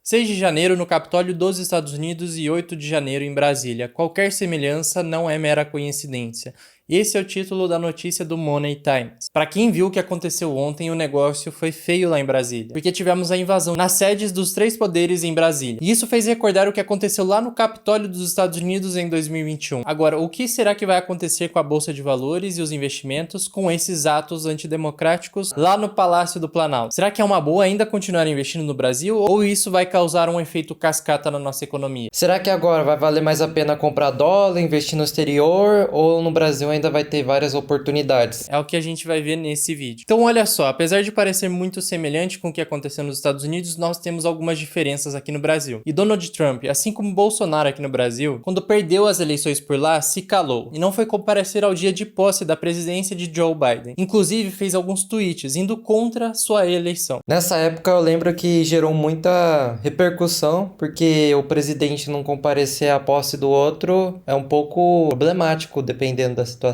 6 de janeiro no Capitólio dos Estados Unidos e 8 de janeiro em Brasília. Qualquer semelhança não é mera coincidência. Esse é o título da notícia do Money Times. Para quem viu o que aconteceu ontem, o negócio foi feio lá em Brasília, porque tivemos a invasão nas sedes dos três poderes em Brasília. E isso fez recordar o que aconteceu lá no Capitólio dos Estados Unidos em 2021. Agora, o que será que vai acontecer com a Bolsa de Valores e os investimentos com esses atos antidemocráticos lá no Palácio do Planalto? Será que é uma boa ainda continuar investindo no Brasil ou isso vai causar um efeito cascata na nossa economia? Será que agora vai valer mais a pena comprar dólar, investir no exterior ou no Brasil ainda vai ter várias oportunidades? É o que a gente vai ver nesse vídeo. Então olha só, apesar de parecer muito semelhante com o que aconteceu nos Estados Unidos, nós temos algumas diferenças aqui no Brasil. E Donald Trump, assim como Bolsonaro aqui no Brasil, quando perdeu as eleições por lá, se calou e não foi comparecer ao dia de posse da presidência de Joe Biden. Inclusive fez alguns tweets indo contra sua eleição. Nessa época eu lembro que gerou muita repercussão, porque o presidente não comparecer à posse do outro é um pouco problemático dependendo da situação.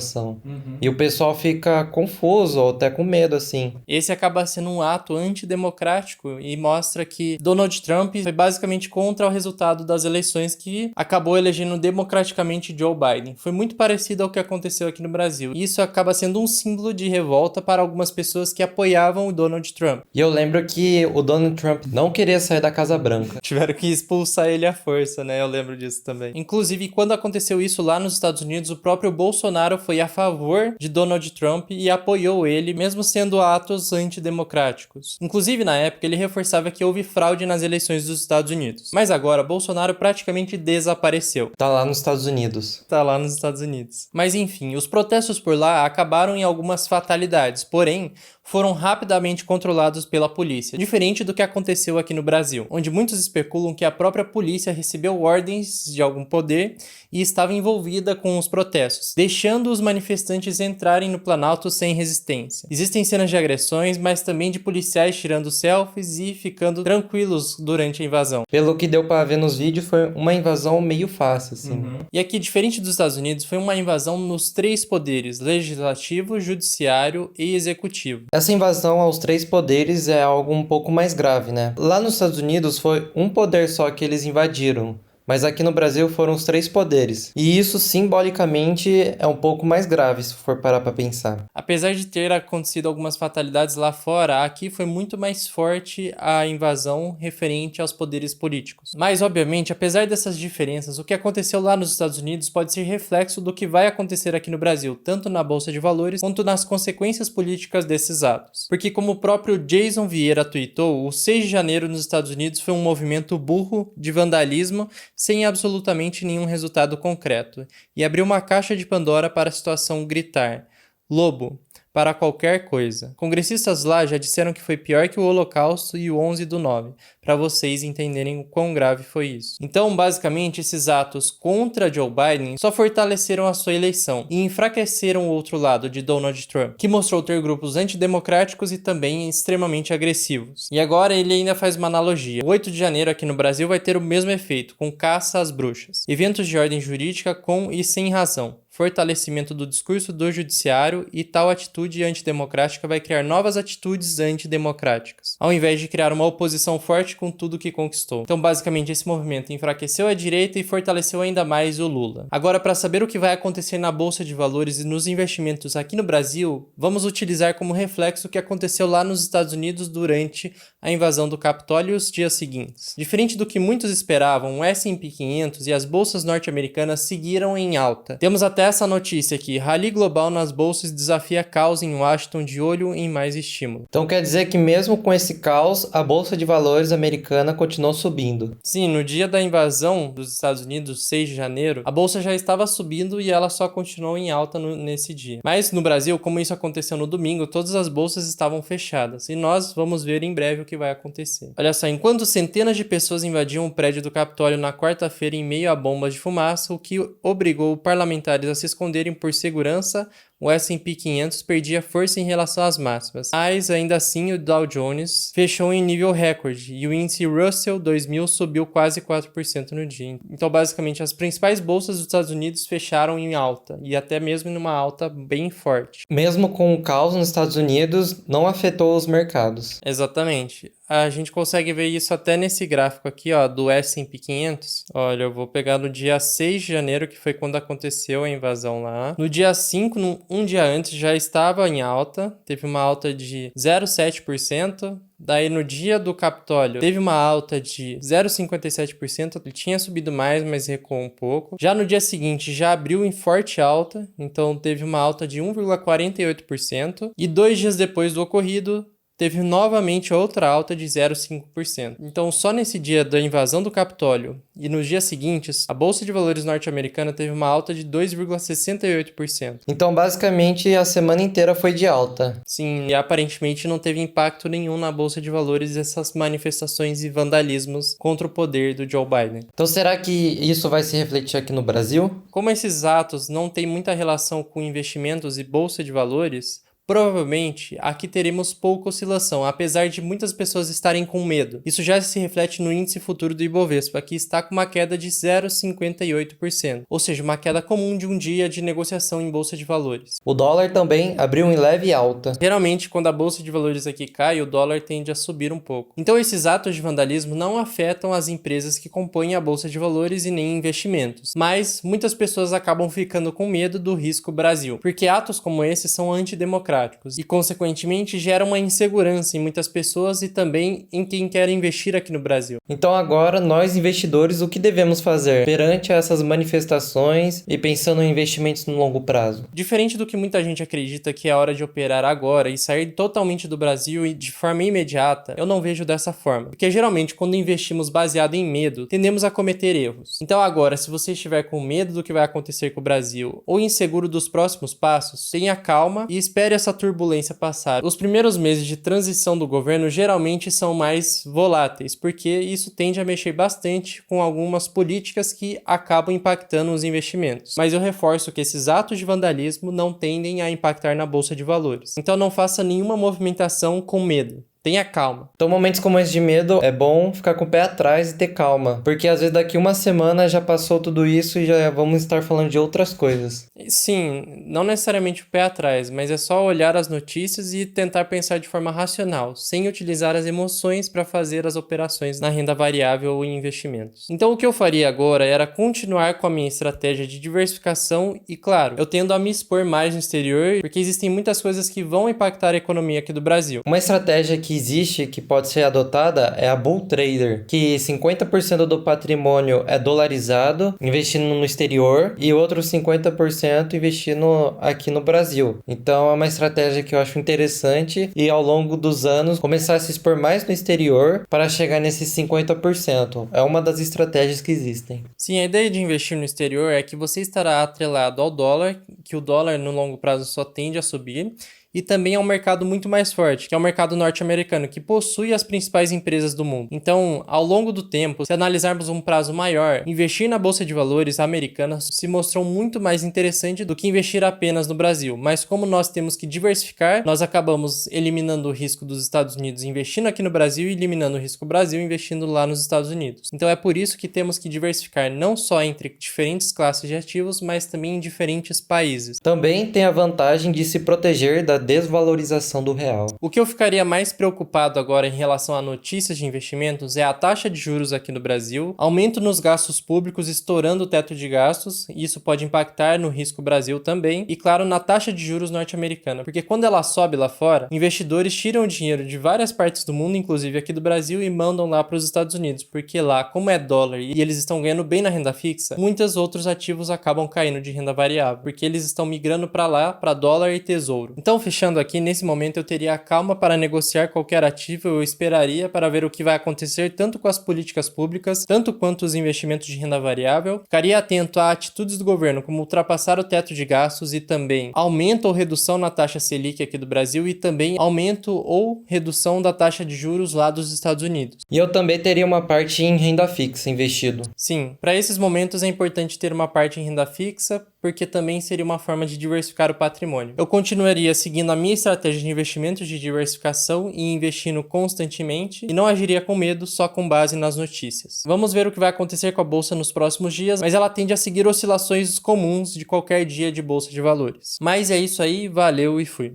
E o pessoal fica confuso ou até com medo, assim. Esse acaba sendo um ato antidemocrático e mostra que Donald Trump foi basicamente contra o resultado das eleições que acabou elegendo democraticamente Joe Biden. Foi muito parecido ao que aconteceu aqui no Brasil. E isso acaba sendo um símbolo de revolta para algumas pessoas que apoiavam o Donald Trump. E eu lembro que o Donald Trump não queria sair da Casa Branca. Tiveram que expulsar ele à força, né? Eu lembro disso também. Inclusive, quando aconteceu isso lá nos Estados Unidos, o próprio Bolsonaro foi a favor de Donald Trump e apoiou ele, mesmo sendo atos antidemocráticos. Inclusive, na época, ele reforçava que houve fraude nas eleições dos Estados Unidos. Mas agora, Bolsonaro praticamente desapareceu. Tá lá nos Estados Unidos. Tá lá nos Estados Unidos. Mas enfim, os protestos por lá acabaram em algumas fatalidades, porém, foram rapidamente controlados pela polícia, diferente do que aconteceu aqui no Brasil, onde muitos especulam que a própria polícia recebeu ordens de algum poder e estava envolvida com os protestos, deixando os manifestantes entrarem no Planalto sem resistência. Existem cenas de agressões, mas também de policiais tirando selfies e ficando tranquilos durante a invasão. Pelo que deu pra ver nos vídeos, foi uma invasão meio fácil, assim. E aqui, diferente dos Estados Unidos, foi uma invasão nos três poderes: legislativo, judiciário e executivo. Essa invasão aos três poderes é algo um pouco mais grave, né? Lá nos Estados Unidos foi um poder só que eles invadiram, mas aqui no Brasil foram os três poderes. E isso simbolicamente é um pouco mais grave se for parar pra pensar. Apesar de ter acontecido algumas fatalidades lá fora, aqui foi muito mais forte a invasão referente aos poderes políticos. Mas, obviamente, apesar dessas diferenças, o que aconteceu lá nos Estados Unidos pode ser reflexo do que vai acontecer aqui no Brasil, tanto na Bolsa de Valores quanto nas consequências políticas desses atos. Porque, como o próprio Jason Vieira tweetou, o 6 de janeiro nos Estados Unidos foi um movimento burro de vandalismo sem absolutamente nenhum resultado concreto, e abriu uma caixa de Pandora para a situação gritar: Lobo, para qualquer coisa. Congressistas lá já disseram que foi pior que o Holocausto e o 11/9, para vocês entenderem o quão grave foi isso. Então, basicamente, esses atos contra Joe Biden só fortaleceram a sua eleição e enfraqueceram o outro lado de Donald Trump, que mostrou ter grupos antidemocráticos e também extremamente agressivos. E agora ele ainda faz uma analogia. O 8 de janeiro aqui no Brasil vai ter o mesmo efeito, com caça às bruxas, eventos de ordem jurídica com e sem razão, fortalecimento do discurso do judiciário, e tal atitude antidemocrática vai criar novas atitudes antidemocráticas, ao invés de criar uma oposição forte com tudo que conquistou. Então, basicamente, esse movimento enfraqueceu a direita e fortaleceu ainda mais o Lula. Agora, para saber o que vai acontecer na Bolsa de Valores e nos investimentos aqui no Brasil, vamos utilizar como reflexo o que aconteceu lá nos Estados Unidos durante a invasão do Capitólio e os dias seguintes. Diferente do que muitos esperavam, o S&P 500 e as bolsas norte-americanas seguiram em alta. Temos até essa notícia aqui: rally global nas bolsas desafia caos em Washington, de olho em mais estímulo. Então quer dizer que mesmo com esse caos, a Bolsa de Valores americana continuou subindo. Sim, no dia da invasão dos Estados Unidos, 6 de janeiro, a bolsa já estava subindo e ela só continuou em alta nesse dia. Mas no Brasil, como isso aconteceu no domingo, todas as bolsas estavam fechadas e nós vamos ver em breve o que vai acontecer. Olha só, enquanto centenas de pessoas invadiam o prédio do Capitólio na quarta-feira em meio a bombas de fumaça, o que obrigou parlamentares a se esconderem por segurança, o S&P 500 perdia força em relação às máximas, mas ainda assim o Dow Jones fechou em nível recorde e o índice Russell 2000 subiu quase 4% no dia. Então, basicamente, as principais bolsas dos Estados Unidos fecharam em alta e até mesmo em uma alta bem forte. Mesmo com o caos nos Estados Unidos, não afetou os mercados. Exatamente. A gente consegue ver isso até nesse gráfico aqui, ó, do S&P 500. Olha, eu vou pegar no dia 6 de janeiro, que foi quando aconteceu a invasão lá. No dia 5, um dia antes, já estava em alta. Teve uma alta de 0,7%. Daí, no dia do Capitólio, teve uma alta de 0,57%. Ele tinha subido mais, mas recuou um pouco. Já no dia seguinte, já abriu em forte alta. Então, teve uma alta de 1,48%. E 2 dias depois do ocorrido, teve novamente outra alta de 0,5%. Então, só nesse dia da invasão do Capitólio e nos dias seguintes, a Bolsa de Valores norte-americana teve uma alta de 2,68%. Então, basicamente, a semana inteira foi de alta. Sim, e aparentemente não teve impacto nenhum na Bolsa de Valores essas manifestações e vandalismos contra o poder do Joe Biden. Então, será que isso vai se refletir aqui no Brasil? Como esses atos não têm muita relação com investimentos e Bolsa de Valores, provavelmente, aqui teremos pouca oscilação, apesar de muitas pessoas estarem com medo. Isso já se reflete no índice futuro do Ibovespa, que está com uma queda de 0,58%, ou seja, uma queda comum de um dia de negociação em bolsa de valores. O dólar também abriu em leve alta. Geralmente, quando a bolsa de valores aqui cai, o dólar tende a subir um pouco. Então, esses atos de vandalismo não afetam as empresas que compõem a bolsa de valores e nem investimentos, mas muitas pessoas acabam ficando com medo do risco Brasil, porque atos como esses são antidemocráticos e, consequentemente, geram uma insegurança em muitas pessoas e também em quem quer investir aqui no Brasil. Então agora, nós investidores, o que devemos fazer perante essas manifestações e pensando em investimentos no longo prazo? Diferente do que muita gente acredita que é hora de operar agora e sair totalmente do Brasil e de forma imediata, eu não vejo dessa forma. Porque geralmente, quando investimos baseado em medo, tendemos a cometer erros. Então agora, se você estiver com medo do que vai acontecer com o Brasil ou inseguro dos próximos passos, tenha calma e espere essa turbulência passar. Os primeiros meses de transição do governo geralmente são mais voláteis, porque isso tende a mexer bastante com algumas políticas que acabam impactando os investimentos. Mas eu reforço que esses atos de vandalismo não tendem a impactar na bolsa de valores. Então não faça nenhuma movimentação com medo. Tenha calma. Então, momentos como esse de medo, é bom ficar com o pé atrás e ter calma. Porque às vezes daqui uma semana já passou tudo isso e já vamos estar falando de outras coisas. Sim, não necessariamente o pé atrás, mas é só olhar as notícias e tentar pensar de forma racional, sem utilizar as emoções para fazer as operações na renda variável ou em investimentos. Então, o que eu faria agora era continuar com a minha estratégia de diversificação e, claro, eu tendo a me expor mais no exterior, porque existem muitas coisas que vão impactar a economia aqui do Brasil. Uma estratégia que existe, que pode ser adotada, é a Bull Trader, que 50% do patrimônio é dolarizado, investindo no exterior, e outros 50% investindo aqui no Brasil. Então é uma estratégia que eu acho interessante e ao longo dos anos começar a se expor mais no exterior para chegar nesses 50%. É uma das estratégias que existem. Sim, a ideia de investir no exterior é que você estará atrelado ao dólar, que o dólar no longo prazo só tende a subir, e também é um mercado muito mais forte, que é o mercado norte-americano, que possui as principais empresas do mundo. Então, ao longo do tempo, se analisarmos um prazo maior, investir na bolsa de valores americana se mostrou muito mais interessante do que investir apenas no Brasil. Mas como nós temos que diversificar, nós acabamos eliminando o risco dos Estados Unidos investindo aqui no Brasil e eliminando o risco do Brasil investindo lá nos Estados Unidos. Então é por isso que temos que diversificar não só entre diferentes classes de ativos, mas também em diferentes países. Também tem a vantagem de se proteger da desvalorização do real. O que eu ficaria mais preocupado agora em relação a notícias de investimentos é a taxa de juros aqui no Brasil, aumento nos gastos públicos estourando o teto de gastos, e isso pode impactar no risco Brasil também, e claro, na taxa de juros norte-americana, porque quando ela sobe lá fora, investidores tiram o dinheiro de várias partes do mundo, inclusive aqui do Brasil, e mandam lá para os Estados Unidos, porque lá, como é dólar e eles estão ganhando bem na renda fixa, muitos outros ativos acabam caindo de renda variável, porque eles estão migrando para lá, para dólar e tesouro. Então, fechando aqui, nesse momento eu teria calma para negociar qualquer ativo, eu esperaria para ver o que vai acontecer tanto com as políticas públicas, tanto quanto os investimentos de renda variável. Ficaria atento a atitudes do governo, como ultrapassar o teto de gastos e também aumento ou redução na taxa Selic aqui do Brasil e também aumento ou redução da taxa de juros lá dos Estados Unidos. E eu também teria uma parte em renda fixa investido. Sim, para esses momentos é importante ter uma parte em renda fixa, porque também seria uma forma de diversificar o patrimônio. Eu continuaria seguindo a minha estratégia de investimentos de diversificação e investindo constantemente, e não agiria com medo só com base nas notícias. Vamos ver o que vai acontecer com a bolsa nos próximos dias, mas ela tende a seguir oscilações comuns de qualquer dia de bolsa de valores. Mas é isso aí, valeu e fui!